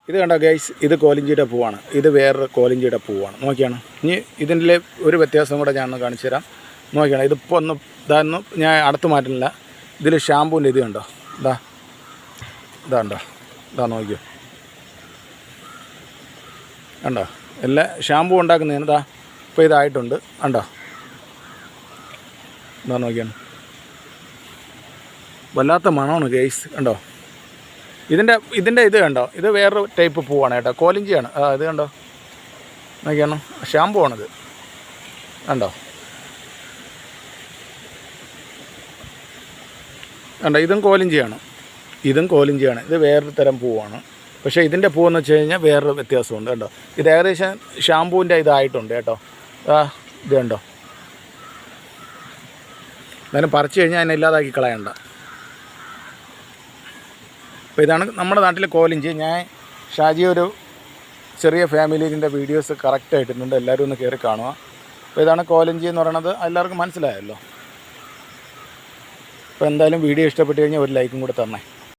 ഇത് കണ്ടോ ഗൈസ്, ഇത് കോലിഞ്ചിയുടെ പൂവാണ്. ഇത് വേറൊരു കോലിഞ്ചിയുടെ പൂവാണ്. നോക്കിയാണ്. ഇനി ഇതിൻ്റെ ഒരു വ്യത്യാസം കൂടെ ഞാൻ കാണിച്ചു തരാം. നോക്കിയാണ്. ഇതിപ്പോൾ ഇതൊന്നും ഞാൻ അടുത്ത് മാറ്റുന്നില്ല. ഇതിൽ ഷാമ്പൂവിൻ്റെ ഇത് കണ്ടോ, ഇതാണ്ടോ, നോക്കിയോ, കണ്ടോ. എല്ലാ ഷാമ്പൂ ഉണ്ടാക്കുന്നതിന് ഇപ്പോൾ ഇതായിട്ടുണ്ട്. കണ്ടോ, നോക്കിയാണ്. വല്ലാത്ത മണമാണ് ഗൈസ്. കണ്ടോ, ഇതിൻ്റെ ഇത് കണ്ടോ, ഇത് വേറൊരു ടൈപ്പ് പൂവാണ് കേട്ടോ, കോലിഞ്ചിയാണ്. ഇത് കണ്ടോ, നോക്കിയാണ്. ഷാമ്പൂ ആണിത്, കണ്ടോ. കണ്ടോ, ഇതും കോലിഞ്ചിയാണ്. ഇത് വേറൊരു തരം പൂവാണ്. പക്ഷേ ഇതിൻ്റെ പൂവെന്ന് വെച്ച് കഴിഞ്ഞാൽ വേറൊരു വ്യത്യാസമുണ്ട്. കണ്ടോ, ഇത് ഏകദേശം ഷാമ്പൂവിൻ്റെ ഇതായിട്ടുണ്ട് കേട്ടോ. ഇത് കണ്ടോ. എന്നാലും പറിച്ചു കഴിഞ്ഞാൽ അതിനെ ഇല്ലാതാക്കി കളയണ്ട. അപ്പോൾ ഇതാണ് നമ്മുടെ നാട്ടിലെ കോലിഞ്ചി. ഞാൻ ഷാജി ഒരു ചെറിയ ഫാമിലിൻ്റെ വീഡിയോസ് കറക്റ്റ് ആയിട്ടുണ്ട്, എല്ലാവരും ഒന്ന് കയറി കാണുക. അപ്പോൾ ഇതാണ് കോലിഞ്ചി എന്ന് പറയണത്, എല്ലാവർക്കും മനസ്സിലായല്ലോ. അപ്പോൾ എന്തായാലും വീഡിയോ ഇഷ്ടപ്പെട്ട് കഴിഞ്ഞാൽ ഒരു ലൈക്കും കൂടെ തരണേ.